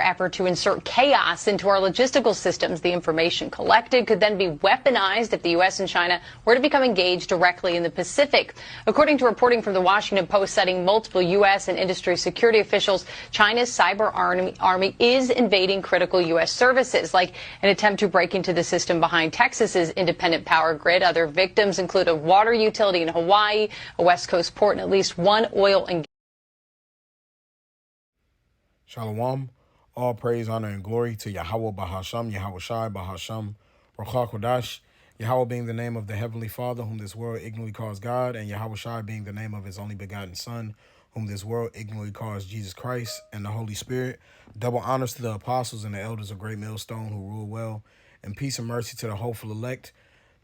effort to insert chaos into our logistical systems. The information collected could then be weaponized if the U.S. and China were to become engaged directly in the Pacific. According to reporting from the Washington Post citing multiple U.S. and industry security officials, China's cyber army is invading critical U.S. services, like an attempt to break into the system behind Texas's independent power grid. Other victims include a water utility in Hawaii, a West Coast port, and at least one oil and Shalom. All praise, honor, and glory to Yahweh Bahasham, Yahweh Shai Bahasham, Ruach Kodash. Yahweh being the name of the Heavenly Father, whom this world ignorantly calls God, and Yahweh Shai being the name of his only begotten Son, whom this world ignorantly calls Jesus Christ, and the Holy Spirit. Double honors to the apostles and the elders of Great Millstone who rule well, and peace and mercy to the hopeful elect,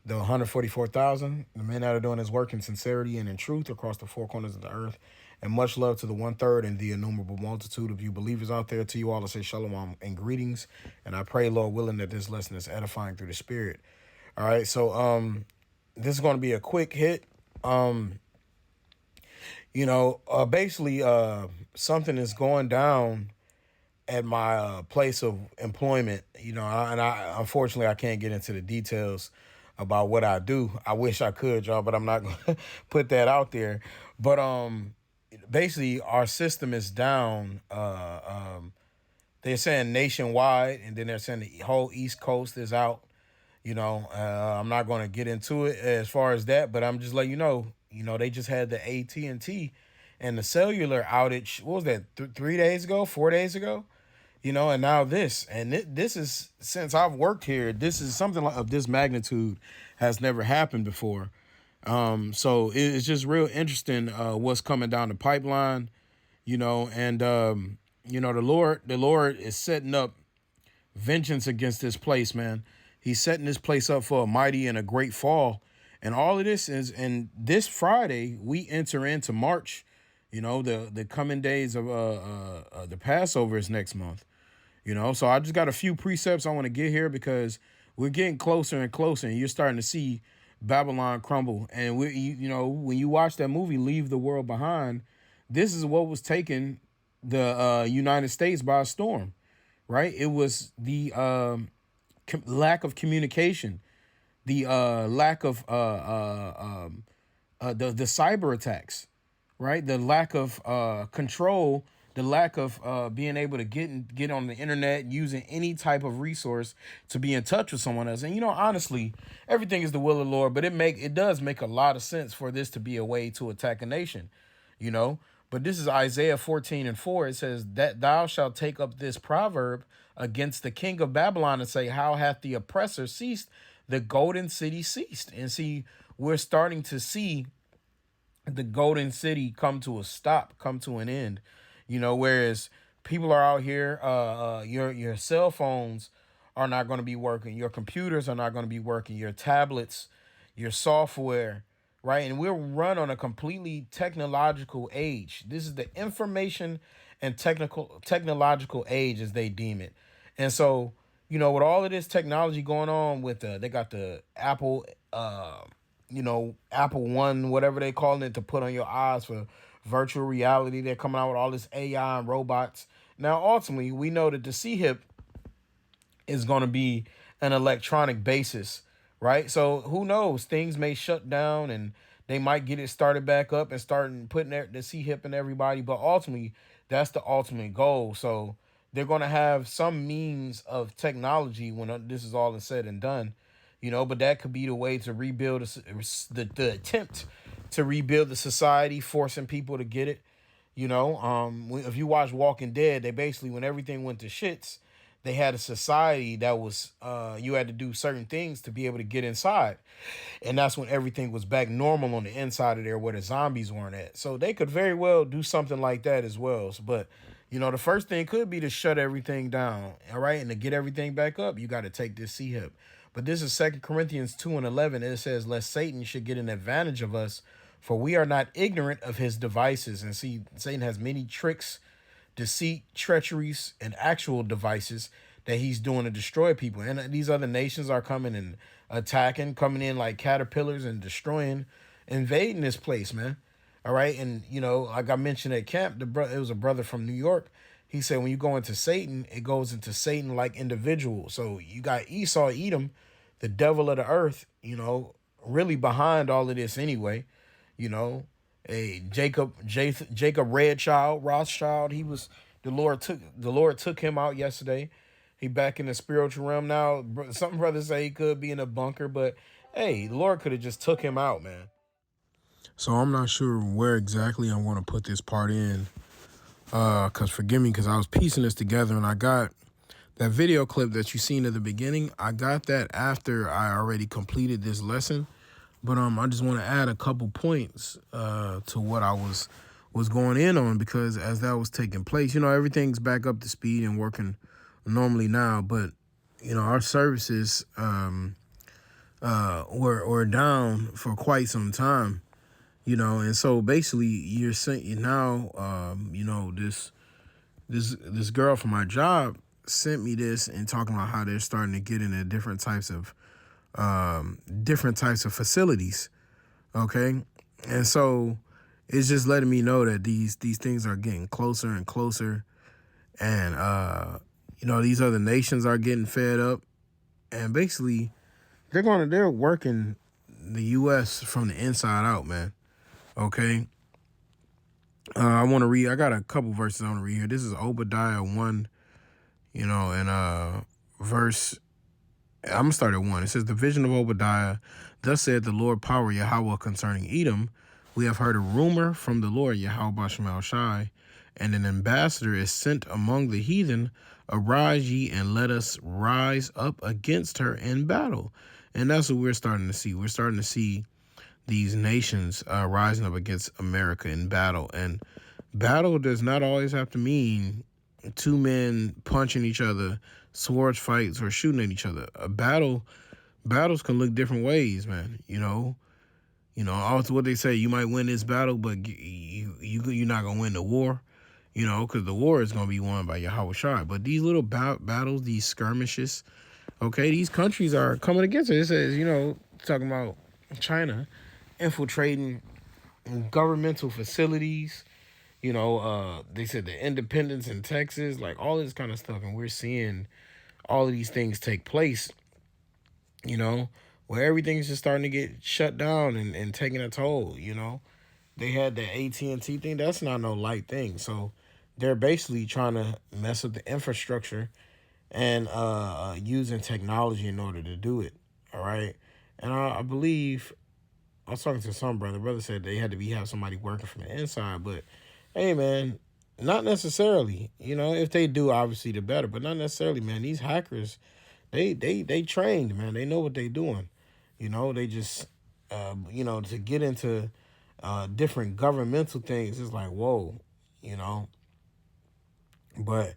the 144,000, the men that are doing his work in sincerity and in truth across the four corners of the earth. And much love to the 1/3 and the innumerable multitude of you believers out there. To you all, I say shalom and greetings. And I pray, Lord willing, that this lesson is edifying through the Spirit. All right, so this is going to be a quick hit. Basically, something is going down at my place of employment. And I unfortunately I can't get into the details about what I do. I wish I could, y'all, but I'm not going to put that out there. But basically, our system is down. They're saying nationwide, and then they're saying the whole East Coast is out. I'm not going to get into it as far as that, but I'm just letting you know. They just had the AT&T and the cellular outage. What was that? 3 days ago, 4 days ago? And now this. And this is, since I've worked here, this is something of this magnitude has never happened before. So it's just real interesting what's coming down the pipeline, and the Lord is setting up vengeance against this place, man. He's setting this place up for a mighty and a great fall. And all of this is, and this Friday we enter into March. The coming days of the Passover is next month. So I just got a few precepts I want to get here because we're getting closer and closer, and you're starting to see Babylon crumble. And when you watch that movie, Leave the World Behind, this is what was taking the United States by storm, right? It was the lack of communication, the lack of the cyber attacks, right? The lack of control, the lack of being able to get on the internet, using any type of resource to be in touch with someone else. And honestly, everything is the will of the Lord, but it does make a lot of sense for this to be a way to attack a nation, But this is Isaiah 14:4. It says that thou shalt take up this proverb against the king of Babylon and say, how hath the oppressor ceased? The golden city ceased. And see, we're starting to see the golden city come to a stop, come to an end. Whereas people are out here, your cell phones are not going to be working. Your computers are not going to be working. Your tablets, your software, right? And we're run on a completely technological age. This is the information and technological age as they deem it. And so, with all of this technology going on with they got the Apple, Apple One, whatever they call it, to put on your eyes for virtual reality. They're coming out with all this AI and robots. Now, ultimately, we know that the CHIP is going to be an electronic basis, right? So who knows? Things may shut down and they might get it started back up and start putting the CHIP in everybody. But ultimately, that's the ultimate goal. So they're going to have some means of technology when this is all said and done, but that could be the way to rebuild the attempt to rebuild the society, forcing people to get it. If you watch Walking Dead, they basically, when everything went to shits, they had a society that was, you had to do certain things to be able to get inside. And that's when everything was back normal on the inside of there where the zombies weren't at. So they could very well do something like that as well. But, the first thing could be to shut everything down, all right? And to get everything back up, you got to take this CHIP. But this is 2 Corinthians 2:11. It says, lest Satan should get an advantage of us, for we are not ignorant of his devices. And see, Satan has many tricks, deceit, treacheries, and actual devices that he's doing to destroy people. And these other nations are coming and attacking, coming in like caterpillars and destroying, invading this place, man. All right. And, like I mentioned at camp, it was a brother from New York. he said when you go into Satan, it goes into Satan like individual. So you got Esau, Edom, the devil of the earth, really behind all of this anyway. You know, a Jacob Rothschild. He was the Lord took him out yesterday. He back in the spiritual realm now. Some brothers say he could be in a bunker, but hey, the Lord could have just took him out, man. So I'm not sure where exactly I want to put this part in. Cause forgive me, cause I was piecing this together and I got that video clip that you seen at the beginning. I got that after I already completed this lesson. But I just want to add a couple points to what I was going in on, because as that was taking place, everything's back up to speed and working normally now. But our services were down for quite some time. And so basically you're saying now, this girl from my job sent me this and talking about how they're starting to get into different types of facilities. Okay. And so it's just letting me know that these things are getting closer and closer. And, these other nations are getting fed up, and basically they're working the U.S. from the inside out, man. Okay. I got a couple verses I want to read here. This is Obadiah 1, and verse, I'm going to start at 1. It says, the vision of Obadiah, thus said the Lord power Yahweh concerning Edom. We have heard a rumor from the Lord Yahweh Bashem Shai, and an ambassador is sent among the heathen. Arise ye and let us rise up against her in battle. And that's what we're starting to see. We're starting to see these nations rising up against America in battle. And battle does not always have to mean two men punching each other, swords fights, or shooting at each other. Battles can look different ways, man. Also what they say, you might win this battle, but you're not gonna win the war. Because the war is gonna be won by Yahweh Shai. But these little battles, these skirmishes, okay, these countries are coming against it. It says, talking about China infiltrating governmental facilities. They said the independence in Texas, like all this kind of stuff. And we're seeing all of these things take place, where everything's just starting to get shut down and taking a toll. They had the AT&T thing. That's not no light thing. So they're basically trying to mess up the infrastructure and using technology in order to do it. All right. And I believe I was talking to some brother. Brother said they had to have somebody working from the inside. But hey, man, not necessarily. If they do, obviously the better. But not necessarily, man. These hackers, they trained, man. They know what they're doing. They just, to get into different governmental things, it's like, whoa, But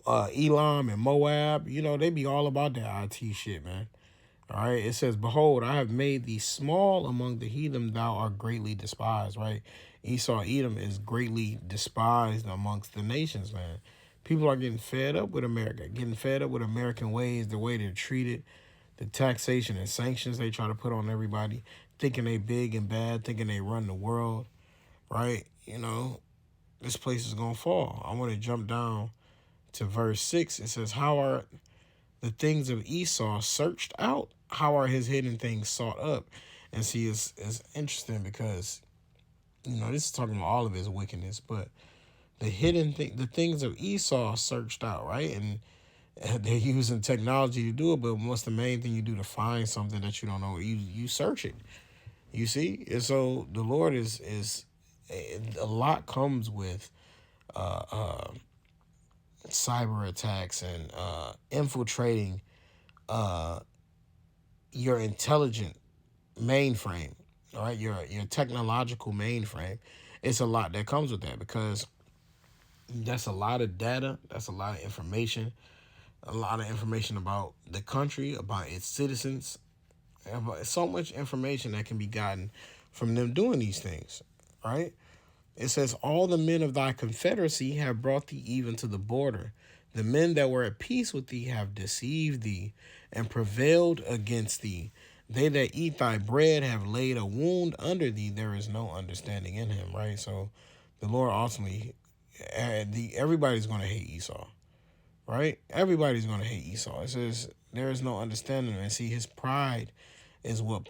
Elam and Moab, they be all about that IT shit, man. All right. It says, behold, I have made thee small among the heathen, thou art greatly despised, right? Esau, Edom is greatly despised amongst the nations, man. People are getting fed up with America, getting fed up with American ways, the way they're treated, the taxation and sanctions they try to put on everybody, thinking they big and bad, thinking they run the world, right? This place is going to fall. I want to jump down to verse 6. It says, how are the things of Esau searched out? How are his hidden things sought up? And see, it's interesting because, this is talking about all of his wickedness, but the things of Esau searched out, right? And they're using technology to do it, but what's the main thing you do to find something that you don't know? You search it. You see? And so the Lord is a lot comes with cyber attacks and infiltrating your intelligent mainframe, all right, your technological mainframe. It's a lot that comes with that, because that's a lot of data, that's a lot of information, about the country, about its citizens, about so much information that can be gotten from them doing these things, right? It says, all the men of thy confederacy have brought thee even to the border. The men that were at peace with thee have deceived thee and prevailed against thee. They that eat thy bread have laid a wound under thee. There is no understanding in him, right? So the Lord ultimately everybody's going to hate Esau, right? Everybody's going to hate Esau. It says there is no understanding. And see, his pride is what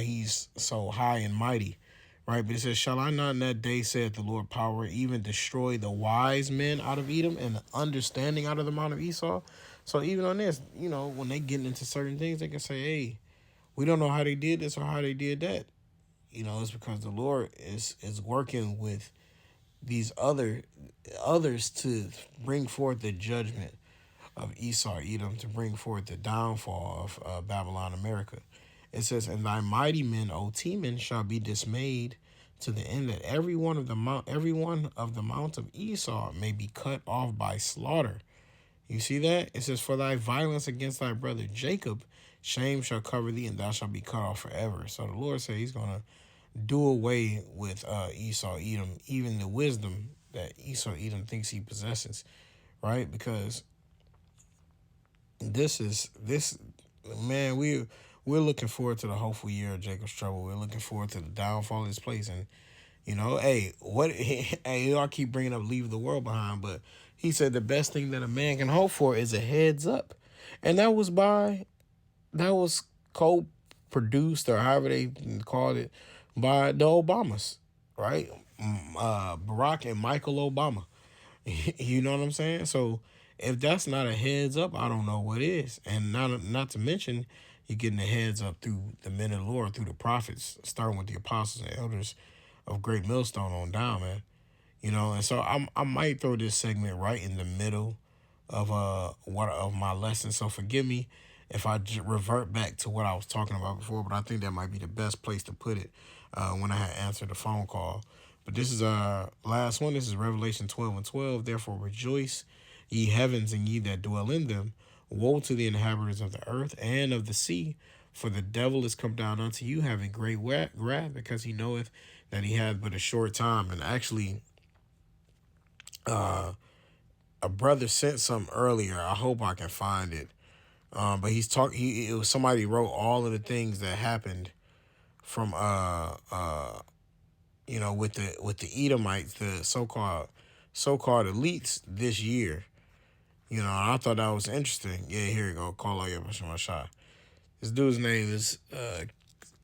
he's so high and mighty, right? But it says, shall I not in that day, saith the Lord power, even destroy the wise men out of Edom and the understanding out of the mount of Esau? So even on this, when they get into certain things, they can say, hey, we don't know how they did this or how they did that. It's because the Lord is working with these others to bring forth the judgment of Esau, Edom, to bring forth the downfall of Babylon, America. It says, and thy mighty men, O Teman, shall be dismayed to the end that every one of the mount of Esau may be cut off by slaughter. You see that? It says, for thy violence against thy brother Jacob, shame shall cover thee, and thou shalt be cut off forever. So the Lord said he's going to do away with Esau, Edom, even the wisdom that Esau, Edom thinks he possesses, right? Because this man, we're looking forward to the hopeful year of Jacob's trouble. We're looking forward to the downfall of this place. And hey, I keep bringing up leave the world behind, but he said the best thing that a man can hope for is a heads up. And that was co-produced, or however they called it, by the Obamas, right? Barack and Michael Obama. You know what I'm saying? So if that's not a heads up, I don't know what is. And not to mention, you're getting a heads up through the men of the Lord, through the prophets, starting with the apostles and elders of Great Millstone on down, man. And so I might throw this segment right in the middle of my lesson. So forgive me if I revert back to what I was talking about before, but I think that might be the best place to put it when I had answered the phone call. But this is our last one. This is Revelation 12:12. Therefore rejoice, ye heavens, and ye that dwell in them. Woe to the inhabitants of the earth and of the sea, for the devil is come down unto you, having great wrath, because he knoweth that he hath but a short time. And actually, a brother sent something earlier. I hope I can find it. But it was somebody wrote all of the things that happened from with the Edomites, the so-called elites this year. I thought that was interesting. Yeah, here you go. Call out your shot. This dude's name is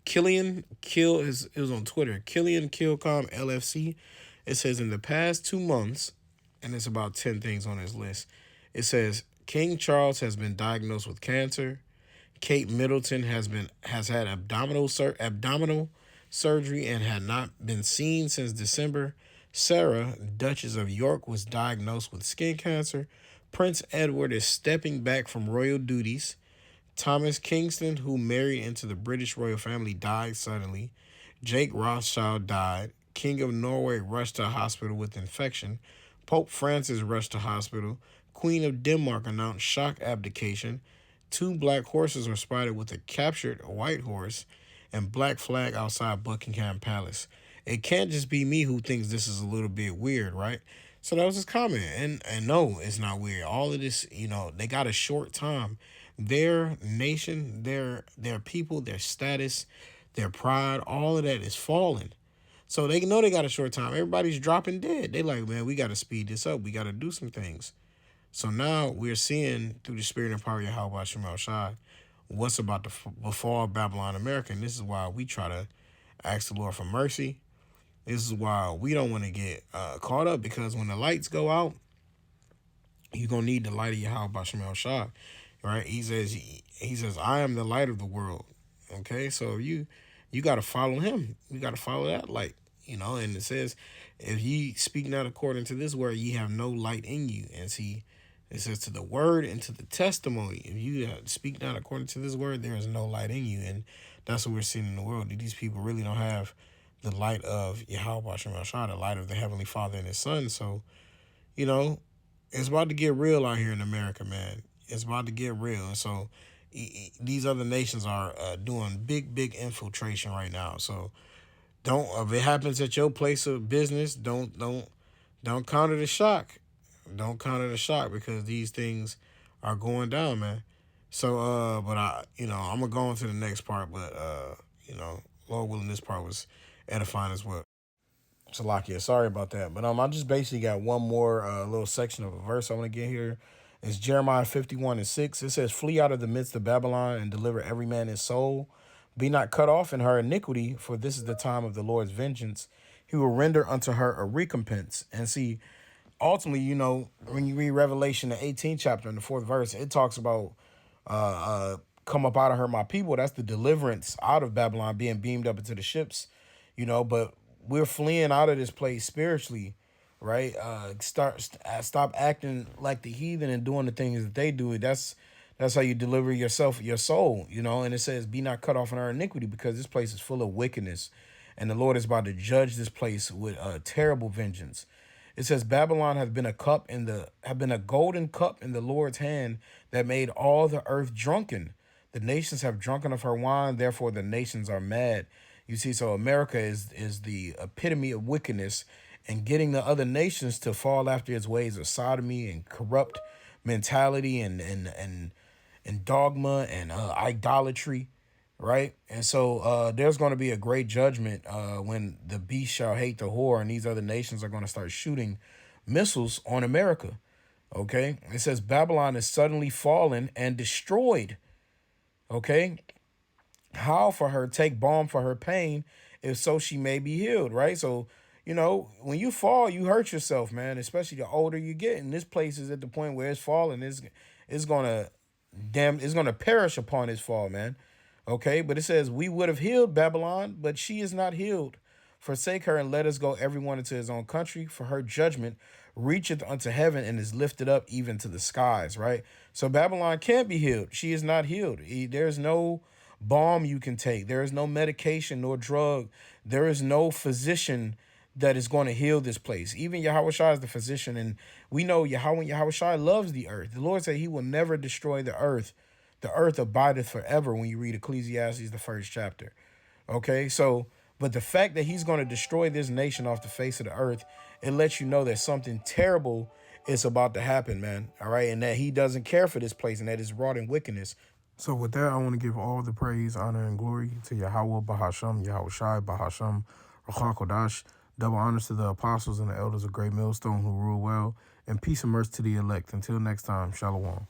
Killian Kill. It was on Twitter. Killian Killcom LFC. It says in the past 2 months, and it's about 10 things on his list. It says King Charles has been diagnosed with cancer. Kate Middleton has had abdominal surgery and had not been seen since December. Sarah, Duchess of York, was diagnosed with skin cancer. Prince Edward is stepping back from royal duties. Thomas Kingston, who married into the British royal family, died suddenly. Jake Rothschild died. King of Norway rushed to hospital with infection. Pope Francis rushed to hospital. Queen of Denmark announced shock abdication. 2 black horses were spotted with a captured white horse, and black flag outside Buckingham Palace. It can't just be me who thinks this is a little bit weird, right? So that was his comment. And no, it's not weird. All of this, they got a short time. Their nation, their people, their status, their pride, all of that is falling. So they know they got a short time. Everybody's dropping dead. They like, man, we got to speed this up. We got to do some things. So now we're seeing through the spirit and power of Yahweh Shemel Shai what's about to befall Babylon, America. And this is why we try to ask the Lord for mercy. This is why we don't want to get caught up, because when the lights go out, you're going to need the light of Yahweh Shemel Shai, right? He says, I am the light of the world. Okay, so you got to follow him. You got to follow that light, and it says, if ye speak not according to this word, ye have no light in you. And see, it says to the word and to the testimony. If you speak not according to this word, there is no light in you. And that's what we're seeing in the world. These people really don't have the light of Yahweh Shemel Shai, the light of the Heavenly Father and His Son. So, it's about to get real out here in America, man. It's about to get real. And so these other nations are doing big infiltration right now. So if it happens at your place of business, don't counter the shock. Don't counter the shock, because these things are going down, man. So but I'm gonna go on to the next part, but Lord willing, this part was edifying as well. Salakia, sorry about that. But I just basically got one more little section of a verse I want to get here. It's Jeremiah 51:6. It says, "Flee out of the midst of Babylon and deliver every man his soul. Be not cut off in her iniquity, for this is the time of the Lord's vengeance. He will render unto her a recompense." And see, ultimately, when you read Revelation, the 18th chapter in the 4th verse, it talks about come up out of her, my people. That's the deliverance out of Babylon being beamed up into the ships, but we're fleeing out of this place spiritually, right? Stop acting like the heathen and doing the things that they do. That's how you deliver yourself, your soul, and it says, be not cut off in our iniquity, because this place is full of wickedness. And the Lord is about to judge this place with terrible vengeance. It says, Babylon have been a golden cup in the Lord's hand that made all the earth drunken. The nations have drunken of her wine, therefore the nations are mad. You see, so America is the epitome of wickedness, and getting the other nations to fall after its ways of sodomy and corrupt mentality and dogma and idolatry, right? And so there's going to be a great judgment when the beast shall hate the whore, and these other nations are going to start shooting missiles on America. Okay, it says Babylon is suddenly fallen and destroyed. Okay, how for her take balm for her pain, if so she may be healed, right? So, when you fall, you hurt yourself, man, especially the older you get. And this place is at the point where it's falling. It's gonna perish upon its fall, man. Okay, but it says, we would have healed Babylon, but she is not healed. Forsake her and let us go everyone into his own country, for her judgment reacheth unto heaven and is lifted up even to the skies, right? So Babylon can't be healed. She is not healed. There's no balm you can take. There is no medication nor drug. There is no physician that is going to heal this place. Even Yahweh Shai is the physician, and we know Yahweh Shai loves the earth. The Lord said he will never destroy the earth. The earth abideth forever when you read Ecclesiastes, the 1st chapter. Okay, so, but the fact that he's going to destroy this nation off the face of the earth, it lets you know that something terrible is about to happen, man. All right, and that he doesn't care for this place and that it's wrought in wickedness. So with that, I want to give all the praise, honor, and glory to Yahweh Bahasham, Yahweh Shai Bahasham, Ruach Kodash. Double honors to the apostles and the elders of Great Millstone who rule well, and peace and mercy to the elect. Until next time, Shalom.